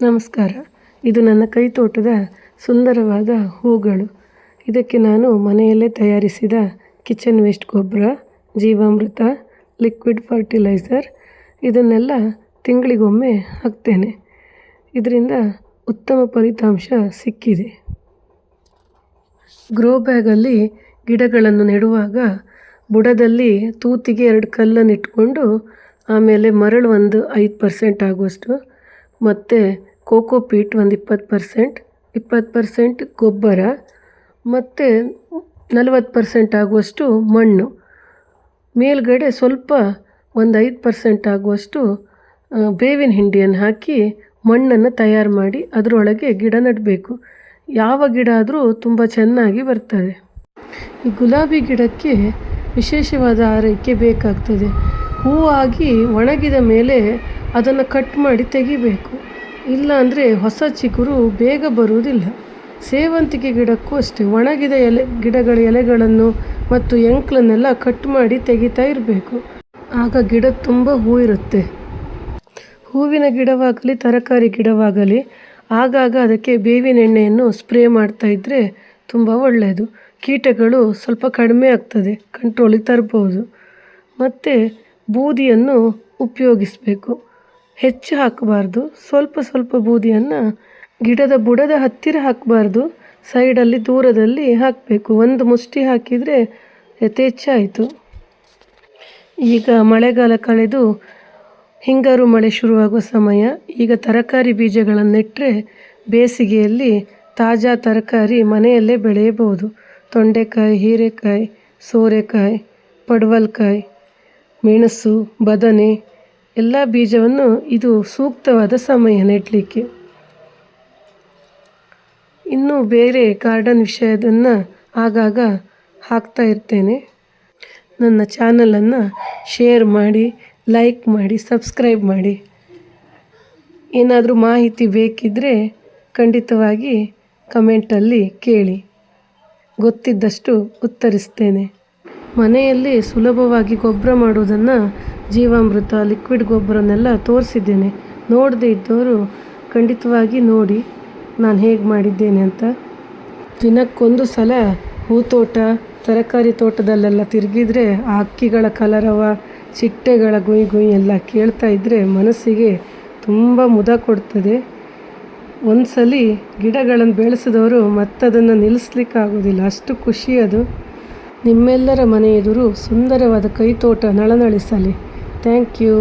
ನಮಸ್ಕಾರ. ಇದು ನನ್ನ ಕೈತೋಟದ ಸುಂದರವಾದ ಹೂಗಳು. ಇದಕ್ಕೆ ನಾನು ಮನೆಯಲ್ಲೇ ತಯಾರಿಸಿದ ಕಿಚನ್ ವೇಸ್ಟ್ ಗೊಬ್ಬರ, ಜೀವಾಮೃತ, ಲಿಕ್ವಿಡ್ ಫರ್ಟಿಲೈಸರ್ ಇದನ್ನೆಲ್ಲ ತಿಂಗಳಿಗೊಮ್ಮೆ ಹಾಕ್ತೇನೆ. ಇದರಿಂದ ಉತ್ತಮ ಫಲಿತಾಂಶ ಸಿಕ್ಕಿದೆ. ಗ್ರೋ ಬ್ಯಾಗಲ್ಲಿ ಗಿಡಗಳನ್ನು ನೆಡುವಾಗ ಬುಡದಲ್ಲಿ ತೂತಿಗೆ 2 ಕಲ್ಲನ್ನು ಇಟ್ಕೊಂಡು ಆಮೇಲೆ ಮರಳು ಒಂದು 5% ಆಗುವಷ್ಟು ಮತ್ತು ಕೋಕೋಪೀಟ್ ಒಂದು 20%, 20% ಗೊಬ್ಬರ ಮತ್ತು 40% ಆಗುವಷ್ಟು ಮಣ್ಣು, ಮೇಲ್ಗಡೆ ಸ್ವಲ್ಪ ಒಂದು 5% ಆಗುವಷ್ಟು ಬೇವಿನ ಹಿಂಡಿಯನ್ನು ಹಾಕಿ ಮಣ್ಣನ್ನು ತಯಾರು ಮಾಡಿ ಅದರೊಳಗೆ ಗಿಡ ನೆಡಬೇಕು. ಯಾವ ಗಿಡ ಆದರೂ ತುಂಬ ಚೆನ್ನಾಗಿ ಬರ್ತದೆ. ಈ ಗುಲಾಬಿ ಗಿಡಕ್ಕೆ ವಿಶೇಷವಾದ ಆರೈಕೆ ಬೇಕಾಗ್ತದೆ. ಹೂವಾಗಿ ಒಣಗಿದ ಮೇಲೆ ಅದನ್ನು ಕಟ್ ಮಾಡಿ ತೆಗಿಬೇಕು, ಇಲ್ಲಾಂದರೆ ಹೊಸ ಚಿಗುರು ಬೇಗ ಬರುವುದಿಲ್ಲ. ಸೇವಂತಿಗೆ ಗಿಡಕ್ಕೂ ಅಷ್ಟೇ, ಒಣಗಿದ ಗಿಡಗಳ ಎಲೆಗಳನ್ನು ಮತ್ತು ಎಂಕ್ಲನ್ನೆಲ್ಲ ಕಟ್ ಮಾಡಿ ತೆಗಿತಾ ಇರಬೇಕು. ಆಗ ಗಿಡ ತುಂಬ ಹೂ ಇರುತ್ತೆ. ಹೂವಿನ ಗಿಡವಾಗಲಿ ತರಕಾರಿ ಗಿಡವಾಗಲಿ ಆಗಾಗ ಅದಕ್ಕೆ ಬೇವಿನ ಎಣ್ಣೆಯನ್ನು ಸ್ಪ್ರೇ ಮಾಡ್ತಾ ಇದ್ದರೆ ತುಂಬ ಒಳ್ಳೆಯದು. ಕೀಟಗಳು ಸ್ವಲ್ಪ ಕಡಿಮೆ ಆಗ್ತದೆ, ಕಂಟ್ರೋಲಿಗೆ ತರ್ಬೋದು. ಮತ್ತು ಬೂದಿಯನ್ನು ಉಪಯೋಗಿಸಬೇಕು. ಹೆಚ್ಚು ಹಾಕಬಾರ್ದು, ಸ್ವಲ್ಪ ಸ್ವಲ್ಪ ಬೂದಿಯನ್ನು ಗಿಡದ ಬುಡದ ಹತ್ತಿರ ಹಾಕಬಾರ್ದು, ಸೈಡಲ್ಲಿ ದೂರದಲ್ಲಿ ಹಾಕಬೇಕು. ಒಂದು ಮುಷ್ಟಿ ಹಾಕಿದರೆ ಯಥೇಚ್ಛಾಯಿತು. ಈಗ ಮಳೆಗಾಲ ಕಳೆದು ಹಿಂಗಾರು ಮಳೆ ಶುರುವಾಗುವ ಸಮಯ. ಈಗ ತರಕಾರಿ ಬೀಜಗಳನ್ನು ನೆಟ್ಟರೆ ಬೇಸಿಗೆಯಲ್ಲಿ ತಾಜಾ ತರಕಾರಿ ಮನೆಯಲ್ಲೇ ಬೆಳೆಯಬಹುದು. ತೊಂಡೆಕಾಯಿ, ಹೀರೆಕಾಯಿ, ಸೋರೆಕಾಯಿ, ಪಡವಲಕಾಯಿ, ಮೆಣಸು, ಬದನೆ ಎಲ್ಲ ಬೀಜವನ್ನು ಇದು ಸೂಕ್ತವಾದ ಸಮಯ ನೆಡಲಿಕ್ಕೆ. ಇನ್ನೂ ಬೇರೆ ಗಾರ್ಡನ್ ವಿಷಯದನ್ನು ಆಗಾಗ ಹಾಕ್ತಾ ಇರ್ತೇನೆ. ನನ್ನ ಚಾನಲನ್ನು ಶೇರ್ ಮಾಡಿ, ಲೈಕ್ ಮಾಡಿ, ಸಬ್ಸ್ಕ್ರೈಬ್ ಮಾಡಿ. ಏನಾದರೂ ಮಾಹಿತಿ ಬೇಕಿದ್ದರೆ ಖಂಡಿತವಾಗಿ ಕಮೆಂಟಲ್ಲಿ ಕೇಳಿ, ಗೊತ್ತಿದ್ದಷ್ಟು ಉತ್ತರಿಸ್ತೇನೆ. ಮನೆಯಲ್ಲಿ ಸುಲಭವಾಗಿ ಗೊಬ್ಬರ ಮಾಡುವುದನ್ನು, ಜೀವಾಮೃತ, ಲಿಕ್ವಿಡ್ ಗೊಬ್ಬರನ್ನೆಲ್ಲ ತೋರಿಸಿದ್ದೇನೆ. ನೋಡದೇ ಇದ್ದವರು ಖಂಡಿತವಾಗಿ ನೋಡಿ ನಾನು ಹೇಗೆ ಮಾಡಿದ್ದೇನೆ ಅಂತ. ದಿನಕ್ಕೊಂದು ಸಲ ಹೂತೋಟ, ತರಕಾರಿ ತೋಟದಲ್ಲೆಲ್ಲ ತಿರುಗಿದರೆ ಆ ಹಕ್ಕಿಗಳ ಕಲರವ, ಚಿಟ್ಟೆಗಳ ಗುಯ್ ಗುಯ್ ಎಲ್ಲ ಕೇಳ್ತಾ ಇದ್ದರೆ ಮನಸ್ಸಿಗೆ ತುಂಬ ಮುದ ಕೊಡ್ತದೆ. ಒಂದ್ಸಲ ಗಿಡಗಳನ್ನು ಬೆಳೆಸಿದವರು ಮತ್ತದನ್ನು ನಿಲ್ಲಿಸ್ಲಿಕ್ಕಾಗೋದಿಲ್ಲ, ಅಷ್ಟು ಖುಷಿ ಅದು. ನಿಮ್ಮೆಲ್ಲರ ಮನೆ ಎದುರು ಸುಂದರವಾದ ಕೈತೋಟ ನಳನಳಿಸಲಿ. Thank you.